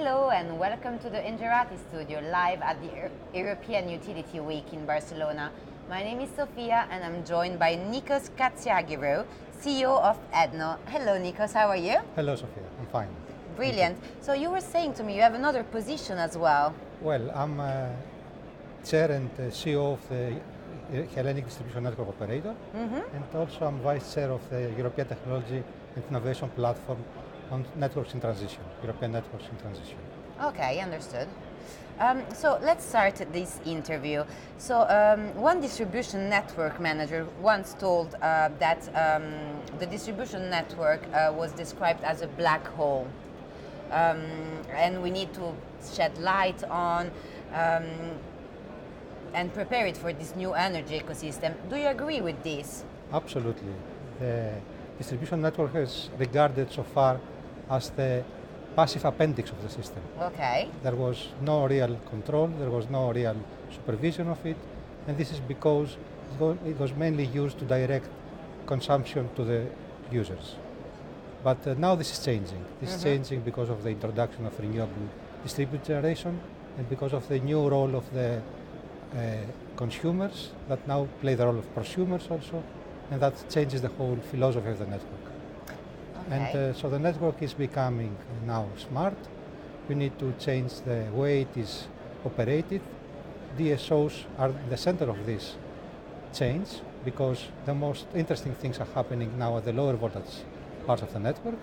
Hello and welcome to the Engerati studio live at the European Utility Week in Barcelona. My name is Sophia and I'm joined by Nikolaos Chatziargyriou, CEO of HEDNO. Hello Nikos, how are you? Hello Sophia, I'm fine. Brilliant. So you were saying to me you have another position as well. Well, I'm Chair and CEO of the Hellenic Distribution Network Operator, and also I'm Vice Chair of the European Technology and Innovation Platform on Networks in Transition, European Networks in Transition. Okay, understood. So let's start this interview. So one distribution network manager once told that the distribution network was described as a black hole. And we need to shed light on and prepare it for this new energy ecosystem. Do you agree with this? Absolutely. The distribution network is regarded so far as the passive appendix of the system. Okay. There was no real control, there was no real supervision of it, and this is because it was mainly used to direct consumption to the users. But now this is changing. This is changing because of the introduction of renewable distributed generation and because of the new role of the consumers that now play the role of prosumers also, and that changes the whole philosophy of the network. Okay. And so the network is becoming now smart. We need to change the way it is operated. DSOs are in the center of this change because the most interesting things are happening now at the lower voltage parts of the network.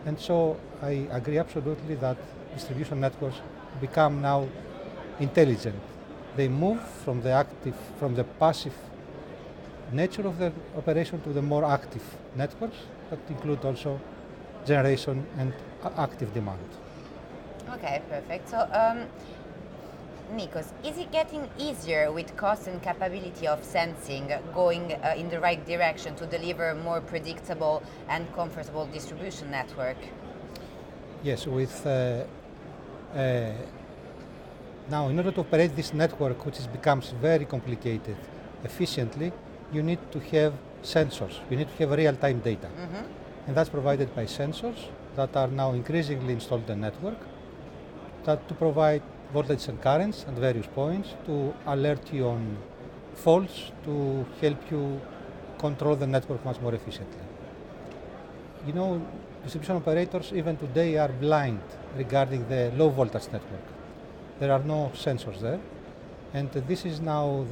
And so I agree absolutely that distribution networks become now intelligent. They move from the passive nature of the operation to the more active networks that include also generation and active demand. Okay, perfect. So, Nikos, is it getting easier with cost and capability of sensing going in the right direction to deliver a more predictable and comfortable distribution network? Yes, now in order to operate this network, which becomes very complicated efficiently, you need to have sensors, you need to have real-time data. And that's provided by sensors that are now increasingly installed in the network that to provide voltage and currents at various points, to alert you on faults, to help you control the network much more efficiently. You know, distribution operators even today are blind regarding the low voltage network. There are no sensors there, and this is now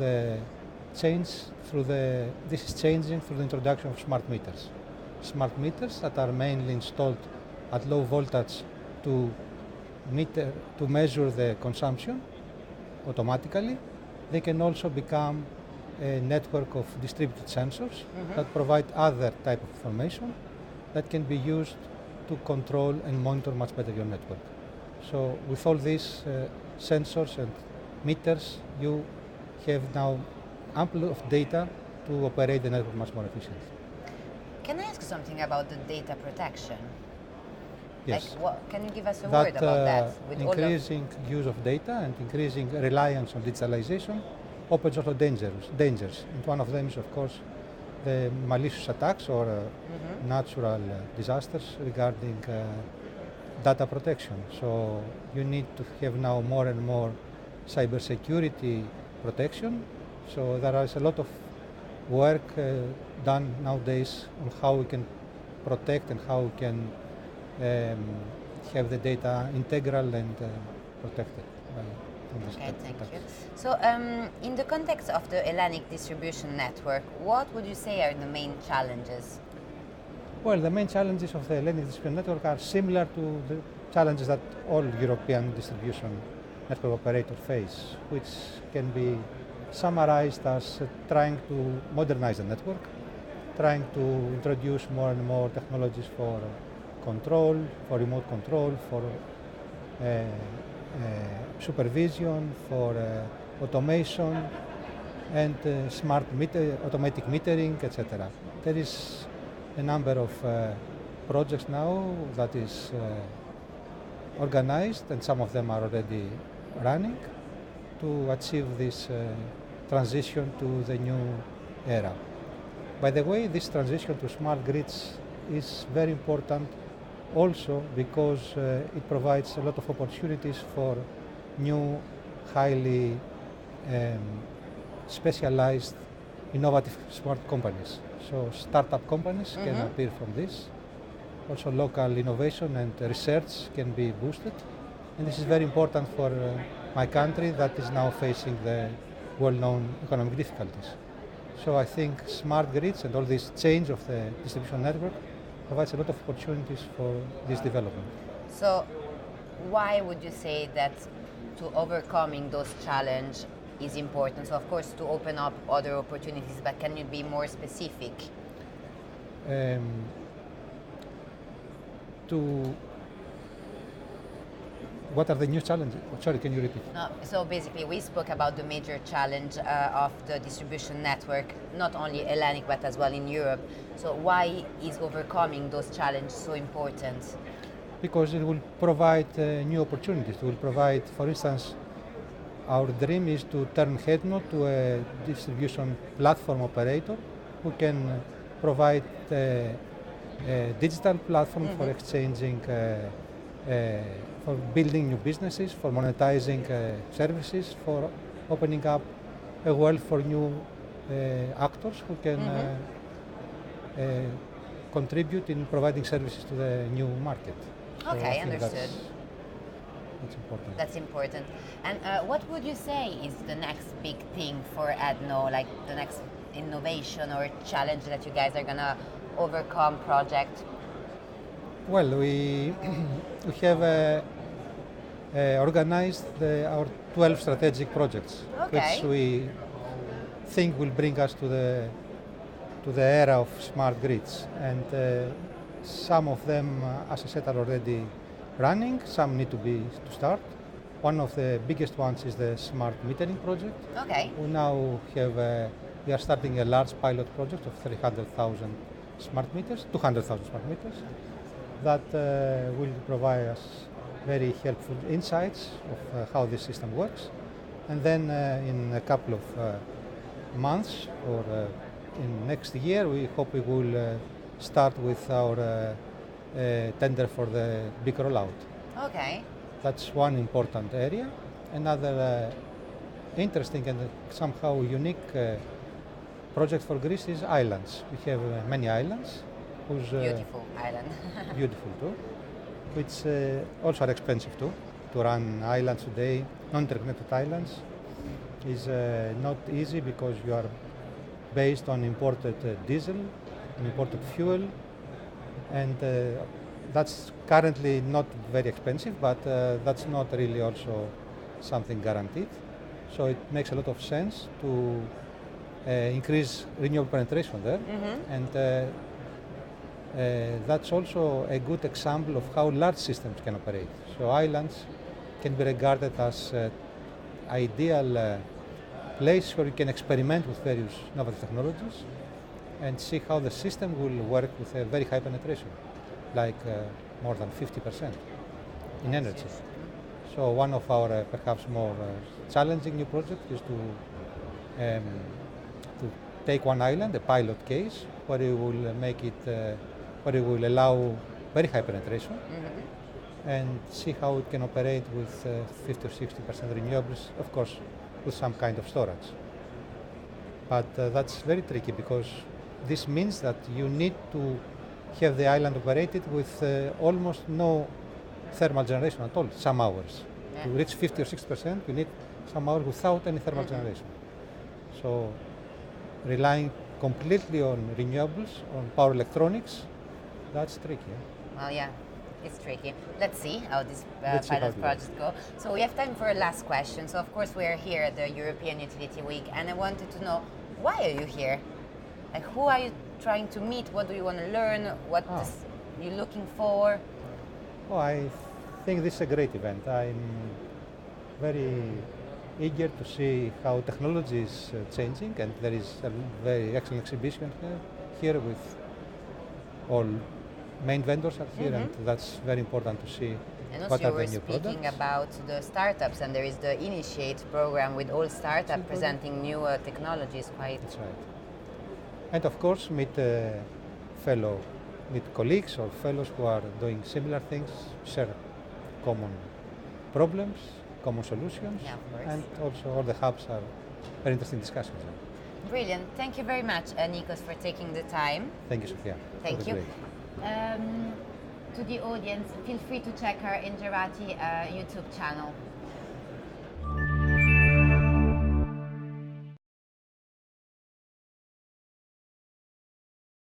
this is changing through the introduction of smart meters. Smart meters that are mainly installed at low voltage to measure the consumption automatically. They can also become a network of distributed sensors that provide other type of information that can be used to control and monitor much better your network. So with all these sensors and meters, you have now ample of data to operate the network much more efficiently. Can I ask something about the data protection? Yes. Like, can you give us a word about that? With increasing use of data and increasing reliance on digitalization opens also dangers. And one of them is, of course, the malicious attacks or natural disasters regarding data protection. So you need to have now more and more cybersecurity protection. So there is a lot of work done nowadays on how we can protect and how we can have the data integral and protected. Okay, thank you. So in the context of the Hellenic distribution network, what would you say are the main challenges? Well, the main challenges of the Hellenic distribution network are similar to the challenges that all European distribution network operators face, which can be summarized as trying to modernize the network, trying to introduce more and more technologies for control, for remote control, for supervision, for automation, and smart automatic metering, etc. There is a number of projects now that is organized, and some of them are already running to achieve this transition to the new era. By the way, this transition to smart grids is very important also because it provides a lot of opportunities for new, highly specialized, innovative smart companies. So startup companies can appear from this. Also local innovation and research can be boosted. And this is very important for my country that is now facing the well-known economic difficulties. So I think smart grids and all this change of the distribution network provides a lot of opportunities for this development. So why would you say that to overcoming those challenges is important? So of course to open up other opportunities, but can you be more specific? What are the new challenges? Sorry, can you repeat? No, so basically we spoke about the major challenge of the distribution network, not only Hellenic but as well in Europe. So why is overcoming those challenges so important? Because it will provide new opportunities. It will provide, for instance, our dream is to turn HEDNO to a distribution platform operator who can provide a digital platform for exchanging, for building new businesses, for monetizing services, for opening up a world for new actors who can contribute in providing services to the new market. So Okay, understood. That's important. That's important. And what would you say is the next big thing for HEDNO, like the next innovation or challenge that you guys are gonna overcome project? Well, we have organized our 12 strategic projects, which we think will bring us to the era of smart grids. And some of them, as I said, are already running. Some need to start. One of the biggest ones is the smart metering project. Okay. We now have we are starting a large pilot project of 300,000 smart meters, 200,000 smart meters, that will provide us very helpful insights of how this system works. And then in a couple of months or in next year, we hope we will start with our tender for the big rollout. Okay. That's one important area. Another interesting and somehow unique project for Greece is islands. We have many islands. Beautiful island. Beautiful too, which also are expensive too. To run islands today, non-interconnected islands, is not easy because you are based on imported diesel, and imported fuel, and that's currently not very expensive, but that's not really also something guaranteed. So it makes a lot of sense to increase renewable penetration there, and that's also a good example of how large systems can operate. So islands can be regarded as ideal place where you can experiment with various novel technologies and see how the system will work with a very high penetration, like more than 50% in energy. So one of our perhaps more challenging new projects is to take one island, a pilot case, where we will make it, where we will allow very high penetration and see how it can operate with 50 or 60% renewables, of course, with some kind of storage. But that's very tricky because this means that you need to have the island operated with almost no thermal generation at all, some hours. Yeah. To reach 50 or 60%, you need some hours without any thermal generation. So relying completely on renewables, on power electronics, that's tricky. Well, yeah, it's tricky. Let's see how this pilot project goes. So we have time for a last question. So of course we are here at the European Utility Week, and I wanted to know, why are you here? Like, who are you trying to meet? What do you want to learn? What are you looking for? Oh, I think this is a great event. I'm very eager to see how technology is changing, and there is a very excellent exhibition here with all main vendors are here, and that's very important to see. And also you were speaking about the startups, and there is the Initiate program with all startups presenting new technologies. That's right. And of course meet fellow meet colleagues or fellows who are doing similar things, share common problems, common solutions, Yeah, of course. and also all the hubs are very interesting discussions. Brilliant. Thank you very much, Nikos, for taking the time. Thank you, Sophia. Thank That was you. great. To the audience, feel free to check our Engerati YouTube channel.